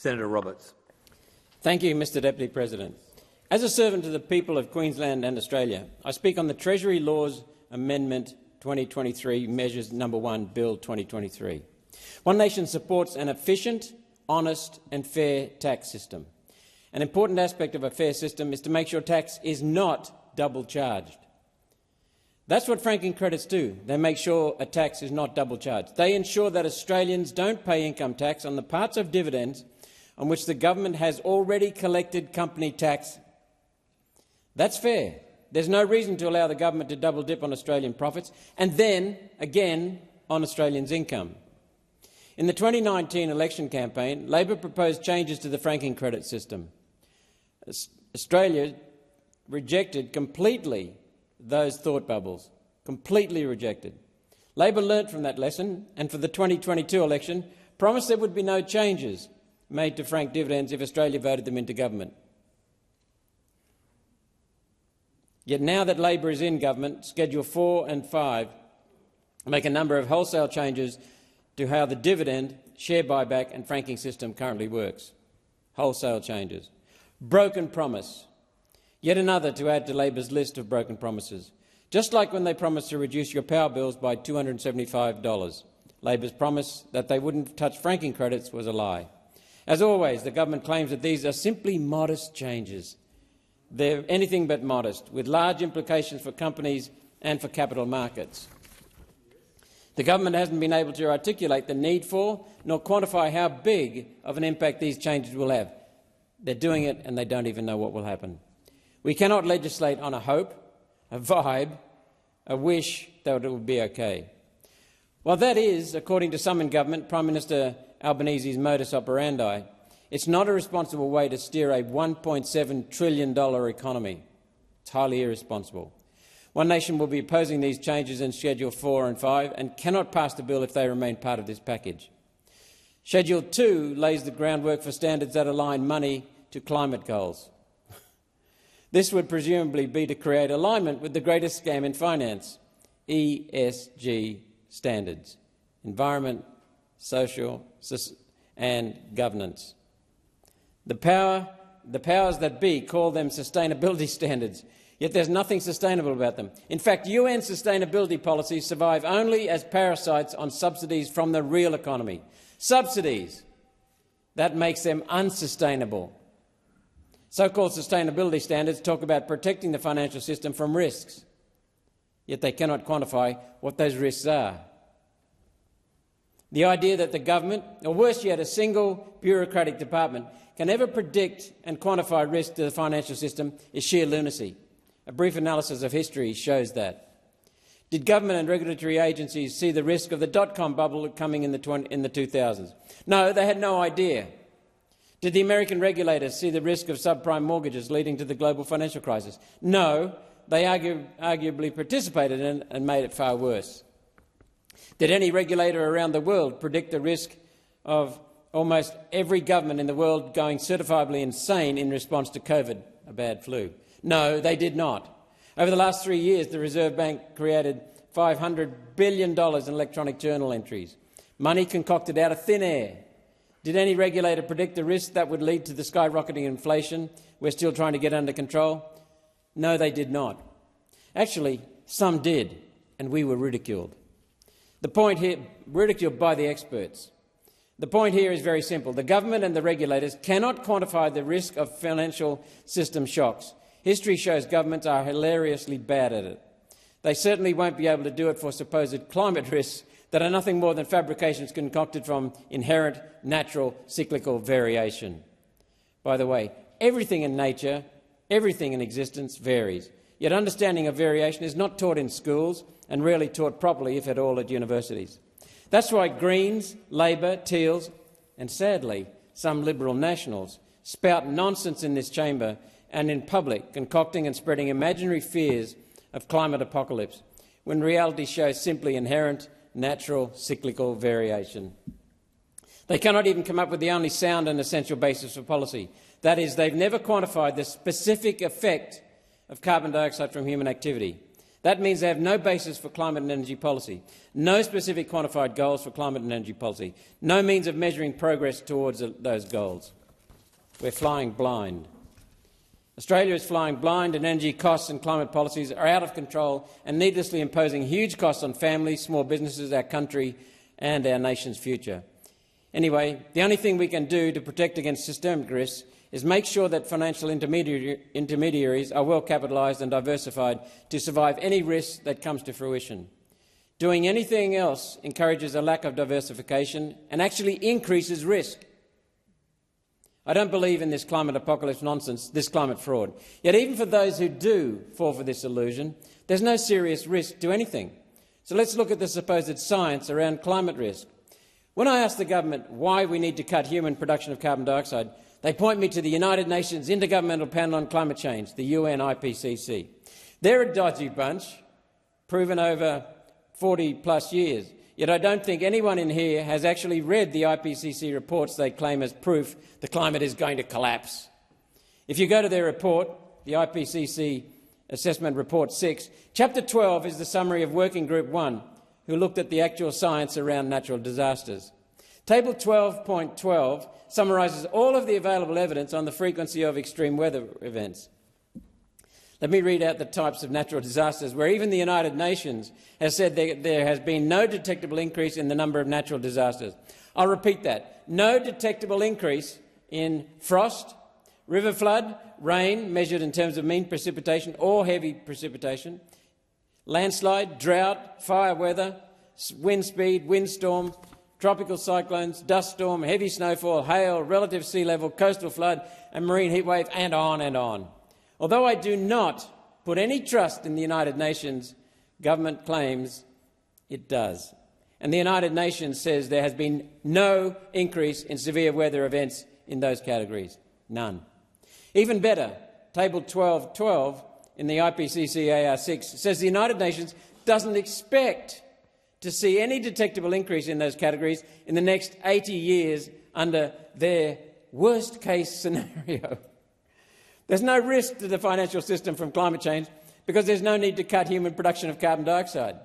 Senator Roberts. Thank you, Mr Deputy President. As a servant to the people of Queensland and Australia, I speak on the Treasury Laws Amendment 2023, Measures No. 1, Bill 2023. One Nation supports an efficient, honest and fair tax system. An important aspect of a fair system is to make sure tax is not double charged. That's what franking credits do. They make sure a tax is not double charged. They ensure that Australians don't pay income tax on the parts of dividends on which the government has already collected company tax. That's fair. There's no reason to allow the government to double dip on Australian profits and then again on Australians' income. In the 2019 election campaign, Labor proposed changes to the franking credit system. Australia rejected completely those thought bubbles, completely rejected. Labor learnt from that lesson and for the 2022 election promised there would be no changes made to frank dividends if Australia voted them into government. Yet now that Labor is in government, Schedule 4 and 5 make a number of wholesale changes to how the dividend, share buyback and franking system currently works. Wholesale changes. Broken promise. Yet another to add to Labor's list of broken promises. Just like when they promised to reduce your power bills by $275, Labor's promise that they wouldn't touch franking credits was a lie. As always, the government claims that these are simply modest changes. They're anything but modest, with large implications for companies and for capital markets. The government hasn't been able to articulate the need for nor quantify how big of an impact these changes will have. They're doing it and they don't even know what will happen. We cannot legislate on a hope, a vibe, a wish that it will be okay. While that is, according to some in government, Prime Minister Albanese's modus operandi, it's not a responsible way to steer a $1.7 trillion economy. It's highly irresponsible. One Nation will be opposing these changes in Schedule 4 and 5 and cannot pass the bill if they remain part of this package. Schedule 2 lays the groundwork for standards that align money to climate goals. This would presumably be to create alignment with the greatest scam in finance, ESG standards, environment, social and governance. The powers that be call them sustainability standards, yet there's nothing sustainable about them. In fact, UN sustainability policies survive only as parasites on subsidies from the real economy. Subsidies. That makes them unsustainable. So-called sustainability standards talk about protecting the financial system from risks, yet they cannot quantify what those risks are. The idea that the government, or worse yet, a single bureaucratic department, can ever predict and quantify risk to the financial system is sheer lunacy. A brief analysis of history shows that. Did government and regulatory agencies see the risk of the dot-com bubble coming in the 2000s? No, they had no idea. Did the American regulators see the risk of subprime mortgages leading to the global financial crisis? No, they arguably participated in it and made it far worse. Did any regulator around the world predict the risk of almost every government in the world going certifiably insane in response to COVID, a bad flu? No, they did not. Over the last 3 years, the Reserve Bank created $500 billion in electronic journal entries, money concocted out of thin air. Did any regulator predict the risk that would lead to the skyrocketing inflation we're still trying to get under control? No, they did not. Actually, some did, and we were ridiculed. The point here, ridiculed by the experts. The point here is very simple. The government and the regulators cannot quantify the risk of financial system shocks. History shows governments are hilariously bad at it. They certainly won't be able to do it for supposed climate risks that are nothing more than fabrications concocted from inherent, natural, cyclical variation. By the way, everything in nature, everything in existence varies, yet understanding of variation is not taught in schools and rarely taught properly, if at all, at universities. That's why Greens, Labor, Teals and, sadly, some Liberal Nationals spout nonsense in this chamber and in public, concocting and spreading imaginary fears of climate apocalypse, when reality shows simply inherent, natural, cyclical variation. They cannot even come up with the only sound and essential basis for policy. That is, they've never quantified the specific effect of carbon dioxide from human activity. That means they have no basis for climate and energy policy, no specific quantified goals for climate and energy policy, no means of measuring progress towards those goals. We're flying blind. Australia is flying blind, and energy costs and climate policies are out of control and needlessly imposing huge costs on families, small businesses, our country and our nation's future. Anyway, the only thing we can do to protect against systemic risks is make sure that financial intermediaries are well capitalised and diversified to survive any risk that comes to fruition. Doing anything else encourages a lack of diversification and actually increases risk. I don't believe in this climate apocalypse nonsense, this climate fraud. Yet even for those who do fall for this illusion, there's no serious risk to anything. So let's look at the supposed science around climate risk. When I ask the government why we need to cut human production of carbon dioxide, they point me to the United Nations Intergovernmental Panel on Climate Change, the UN IPCC. They're a dodgy bunch, proven over 40-plus years. Yet I don't think anyone in here has actually read the IPCC reports they claim as proof the climate is going to collapse. If you go to their report, the IPCC Assessment Report 6, Chapter 12 is the summary of Working Group 1, who looked at the actual science around natural disasters. Table 12.12 summarises all of the available evidence on the frequency of extreme weather events. Let me read out the types of natural disasters where even the United Nations has said there has been no detectable increase in the number of natural disasters. I'll repeat that. No detectable increase in frost, river flood, rain measured in terms of mean precipitation or heavy precipitation, landslide, drought, fire weather, wind speed, windstorm, tropical cyclones, dust storm, heavy snowfall, hail, relative sea level, coastal flood and marine heatwave, and on and on. Although I do not put any trust in the United Nations, government claims it does. And the United Nations says there has been no increase in severe weather events in those categories. None. Even better, Table 12.12 in the IPCC AR6 says the United Nations doesn't expect to see any detectable increase in those categories in the next 80 years under their worst-case scenario. There's no risk to the financial system from climate change because there's no need to cut human production of carbon dioxide.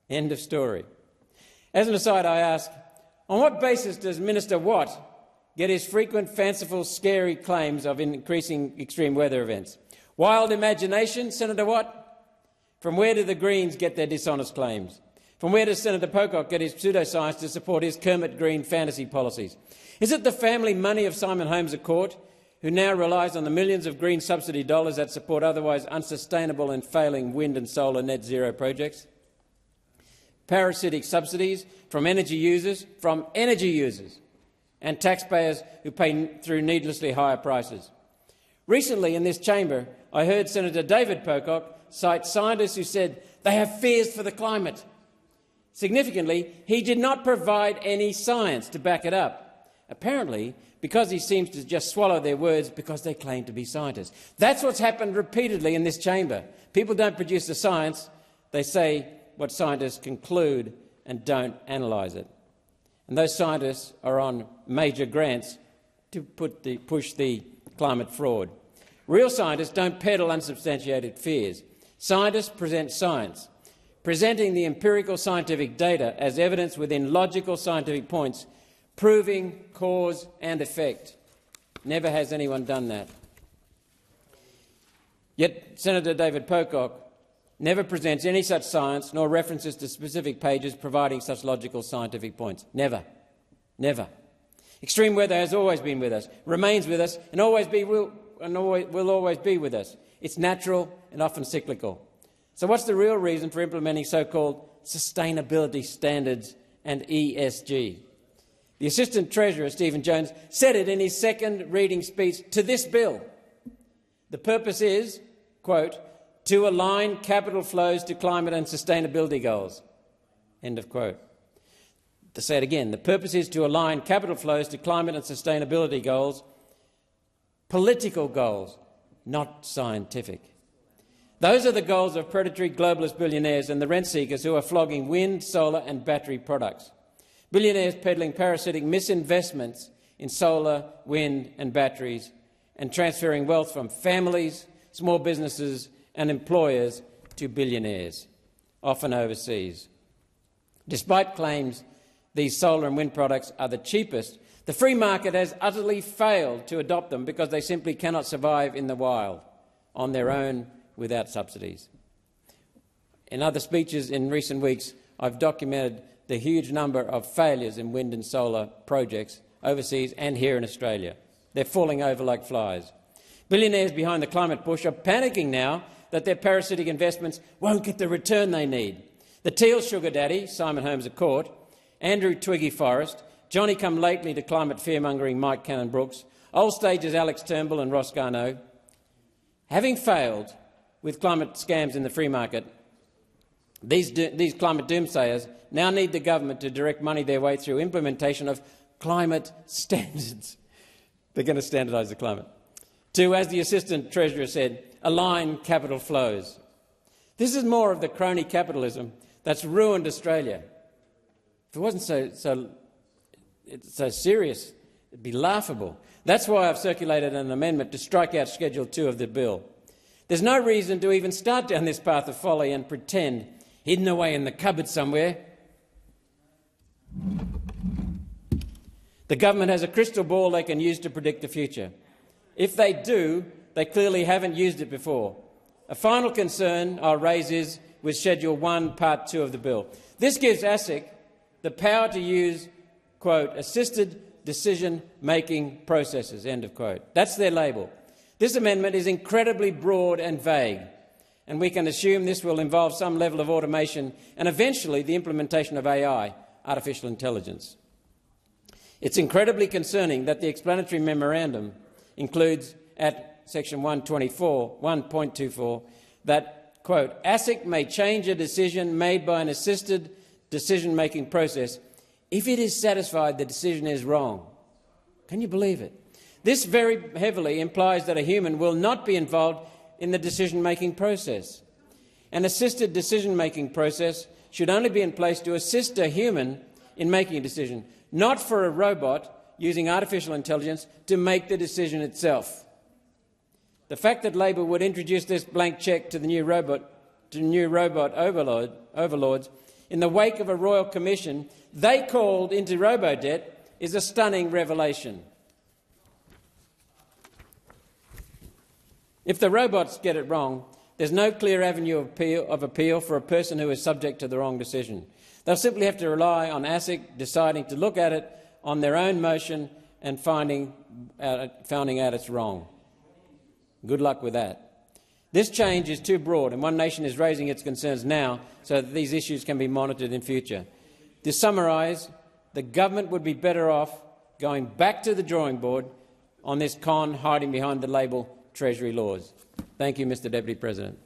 End of story. As an aside, I ask, on what basis does Minister Watt get his frequent, fanciful, scary claims of increasing extreme weather events? Wild imagination, Senator Watt? From where do the Greens get their dishonest claims? From where does Senator Pocock get his pseudoscience to support his Kermit Green fantasy policies? Is it the family money of Simon Holmes à Court, who now relies on the millions of green subsidy dollars that support otherwise unsustainable and failing wind and solar net zero projects? Parasitic subsidies from energy users, and taxpayers who pay through needlessly higher prices. Recently in this chamber, I heard Senator David Pocock cite scientists who said they have fears for the climate. Significantly, he did not provide any science to back it up. Apparently, because he seems to just swallow their words because they claim to be scientists. That's what's happened repeatedly in this chamber. People don't produce the science, they say what scientists conclude and don't analyse it. And those scientists are on major grants to push the climate fraud. Real scientists don't peddle unsubstantiated fears. Scientists present science, presenting the empirical scientific data as evidence within logical scientific points, proving cause and effect. Never has anyone done that. Yet Senator David Pocock never presents any such science nor references to specific pages providing such logical scientific points. Never. Never. Extreme weather has always been with us, remains with us, and will always be with us. It's natural and often cyclical. So what's the real reason for implementing so-called sustainability standards and ESG? The Assistant Treasurer, Stephen Jones, said it in his second reading speech to this bill. The purpose is, quote, to align capital flows to climate and sustainability goals, end of quote. To say it again, the purpose is to align capital flows to climate and sustainability goals, political goals, not scientific. Those are the goals of predatory globalist billionaires and the rent seekers who are flogging wind, solar and battery products. Billionaires peddling parasitic misinvestments in solar, wind and batteries and transferring wealth from families, small businesses and employers to billionaires, often overseas. Despite claims these solar and wind products are the cheapest, the free market has utterly failed to adopt them because they simply cannot survive in the wild on their own without subsidies. In other speeches in recent weeks, I've documented the huge number of failures in wind and solar projects overseas and here in Australia. They're falling over like flies. Billionaires behind the climate push are panicking now that their parasitic investments won't get the return they need. The Teal sugar daddy, Simon Holmes at court, Andrew Twiggy Forrest, Johnny come lately to climate fear-mongering Mike Cannon-Brooks, old stagers Alex Turnbull and Ross Garnaut, having failed with climate scams in the free market, these climate doomsayers now need the government to direct money their way through implementation of climate standards. They're going to standardise the climate. To, as the Assistant Treasurer said, align capital flows. This is more of the crony capitalism that's ruined Australia. If it wasn't so serious, it'd be laughable. That's why I've circulated an amendment to strike out Schedule 2 of the bill. There's no reason to even start down this path of folly and pretend, hidden away in the cupboard somewhere. The government has a crystal ball they can use to predict the future. If they do, they clearly haven't used it before. A final concern I'll raise is with Schedule 1, Part 2 of the bill. This gives ASIC the power to use, quote, assisted decision-making processes, end of quote. That's their label. This amendment is incredibly broad and vague, and we can assume this will involve some level of automation and eventually the implementation of AI, artificial intelligence. It's incredibly concerning that the explanatory memorandum includes at section 1.24 that, quote, ASIC may change a decision made by an assisted decision-making process if it is satisfied the decision is wrong. Can you believe it? This very heavily implies that a human will not be involved in the decision-making process. An assisted decision-making process should only be in place to assist a human in making a decision, not for a robot using artificial intelligence to make the decision itself. The fact that Labor would introduce this blank cheque to the new robot overlords in the wake of a royal commission they called into Robodebt is a stunning revelation. If the robots get it wrong, there's no clear avenue of appeal for a person who is subject to the wrong decision. They'll simply have to rely on ASIC deciding to look at it on their own motion and finding out it's wrong. Good luck with that. This change is too broad, and One Nation is raising its concerns now so that these issues can be monitored in future. To summarise, the government would be better off going back to the drawing board on this con hiding behind the label Treasury Laws. Thank you, Mr Deputy President.